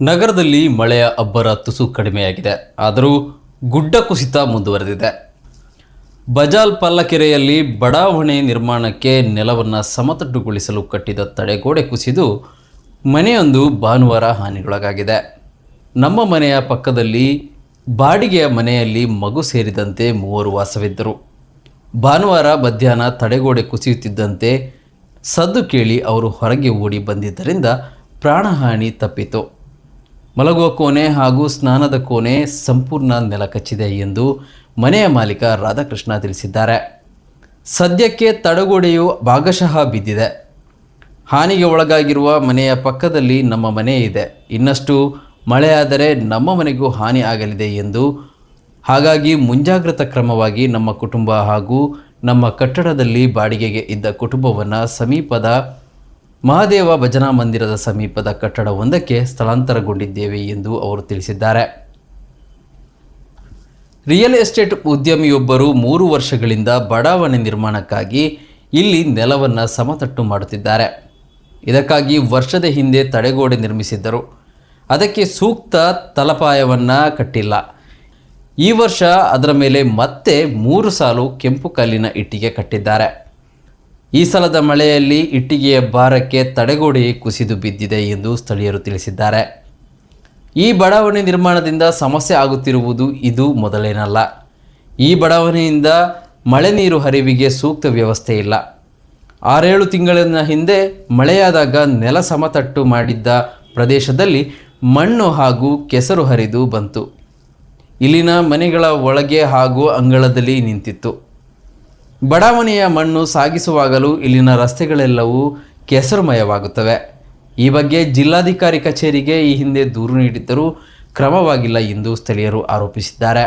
ನಗರದಲ್ಲಿ ಮಳೆಯ ಅಬ್ಬರ ತುಸು ಕಡಿಮೆಯಾಗಿದೆ. ಆದರೂ ಗುಡ್ಡ ಕುಸಿತ ಮುಂದುವರೆದಿದೆ. ಬಜಾಲ್ ಪಲ್ಲಕೆರೆಯಲ್ಲಿ ಬಡಾವಣೆ ನಿರ್ಮಾಣಕ್ಕೆ ನೆಲವನ್ನು ಸಮತಟ್ಟುಗೊಳಿಸಲು ಕಟ್ಟಿದ ತಡೆಗೋಡೆ ಕುಸಿದು ಮನೆಯೊಂದು ಭಾನುವಾರ ಹಾನಿಗೊಳಗಾಗಿದೆ. ನಮ್ಮ ಮನೆಯ ಪಕ್ಕದಲ್ಲಿ ಬಾಡಿಗೆಯ ಮನೆಯಲ್ಲಿ ಮಗು ಸೇರಿದಂತೆ 3 ವಾಸವಿದ್ದರು. ಭಾನುವಾರ ಮಧ್ಯಾಹ್ನ ತಡೆಗೋಡೆ ಕುಸಿಯುತ್ತಿದ್ದಂತೆ ಸದ್ದು ಕೇಳಿ ಅವರು ಹೊರಗೆ ಓಡಿ ಬಂದಿದ್ದರಿಂದ ಪ್ರಾಣಹಾನಿ ತಪ್ಪಿತು. ಮಲಗುವ ಕೋಣೆ ಹಾಗೂ ಸ್ನಾನದ ಕೋಣೆ ಸಂಪೂರ್ಣ ನೆಲಕಚ್ಚಿದೆ ಎಂದು ಮನೆಯ ಮಾಲೀಕ ರಾಧಾಕೃಷ್ಣ ತಿಳಿಸಿದ್ದಾರೆ. ಸದ್ಯಕ್ಕೆ ತಡೆಗೋಡೆಯು ಭಾಗಶಃ ಬಿದ್ದಿದೆ. ಹಾನಿಗೆ ಒಳಗಾಗಿರುವ ಮನೆಯ ಪಕ್ಕದಲ್ಲಿ ನಮ್ಮ ಮನೆ ಇದೆ. ಇನ್ನಷ್ಟು ಮಳೆಯಾದರೆ ನಮ್ಮ ಮನೆಗೂ ಹಾನಿ ಆಗಲಿದೆ ಎಂದು, ಹಾಗಾಗಿ ಮುಂಜಾಗ್ರತಾ ಕ್ರಮವಾಗಿ ನಮ್ಮ ಕುಟುಂಬ ಹಾಗೂ ನಮ್ಮ ಕಟ್ಟಡದಲ್ಲಿ ಬಾಡಿಗೆಗೆ ಇದ್ದ ಕುಟುಂಬವನ್ನು ಸಮೀಪದ ಮಹಾದೇವ ಭಜನಾ ಮಂದಿರದ ಸಮೀಪದ ಕಟ್ಟಡವೊಂದಕ್ಕೆ ಸ್ಥಳಾಂತರಗೊಂಡಿದ್ದೇವೆ ಎಂದು ಅವರು ತಿಳಿಸಿದ್ದಾರೆ. ರಿಯಲ್ ಎಸ್ಟೇಟ್ ಉದ್ಯಮಿಯೊಬ್ಬರು 3 ವರ್ಷಗಳಿಂದ ಬಡಾವಣೆ ನಿರ್ಮಾಣಕ್ಕಾಗಿ ಇಲ್ಲಿ ನೆಲವನ್ನು ಸಮತಟ್ಟು ಮಾಡುತ್ತಿದ್ದಾರೆ. ಇದಕ್ಕಾಗಿ ವರ್ಷದ ಹಿಂದೆ ತಡೆಗೋಡೆ ನಿರ್ಮಿಸಿದ್ದರು. ಅದಕ್ಕೆ ಸೂಕ್ತ ತಳಪಾಯವನ್ನು ಕಟ್ಟಿಲ್ಲ. ಈ ವರ್ಷ ಅದರ ಮೇಲೆ ಮತ್ತೆ 3 ಸಾಲು ಕೆಂಪು ಕಲ್ಲಿನ ಇಟ್ಟಿಗೆ ಕಟ್ಟಿದ್ದಾರೆ. ಈ ಸಲದ ಮಳೆಯಲ್ಲಿ ಇಟ್ಟಿಗೆಯ ಭಾರಕ್ಕೆ ತಡೆಗೋಡೆ ಕುಸಿದು ಬಿದ್ದಿದೆ ಎಂದು ಸ್ಥಳೀಯರು ತಿಳಿಸಿದ್ದಾರೆ. ಈ ಬಡಾವಣೆ ನಿರ್ಮಾಣದಿಂದ ಸಮಸ್ಯೆ ಆಗುತ್ತಿರುವುದು ಇದು ಮೊದಲೇನಲ್ಲ. ಈ ಬಡಾವಣೆಯಿಂದ ಮಳೆ ನೀರು ಹರಿವಿಗೆ ಸೂಕ್ತ ವ್ಯವಸ್ಥೆ ಇಲ್ಲ. 6-7 ತಿಂಗಳಿನ ಹಿಂದೆ ಮಳೆಯಾದಾಗ ನೆಲ ಸಮತಟ್ಟು ಮಾಡಿದ್ದ ಪ್ರದೇಶದಲ್ಲಿ ಮಣ್ಣು ಹಾಗೂ ಕೆಸರು ಹರಿದು ಬಂತು. ಇಲ್ಲಿನ ಮನೆಗಳ ಒಳಗೆ ಹಾಗೂ ಅಂಗಳದಲ್ಲಿ ನಿಂತಿತ್ತು. ಬಡಾವಣೆಯ ಮಣ್ಣು ಸಾಗಿಸುವಾಗಲೂ ಇಲ್ಲಿನ ರಸ್ತೆಗಳೆಲ್ಲವೂ ಕೆಸರುಮಯವಾಗುತ್ತವೆ. ಈ ಬಗ್ಗೆ ಜಿಲ್ಲಾಧಿಕಾರಿ ಕಚೇರಿಗೆ ಈ ಹಿಂದೆ ದೂರು ನೀಡಿದ್ದರೂ ಕ್ರಮವಾಗಿಲ್ಲ ಎಂದು ಸ್ಥಳೀಯರು ಆರೋಪಿಸಿದ್ದಾರೆ.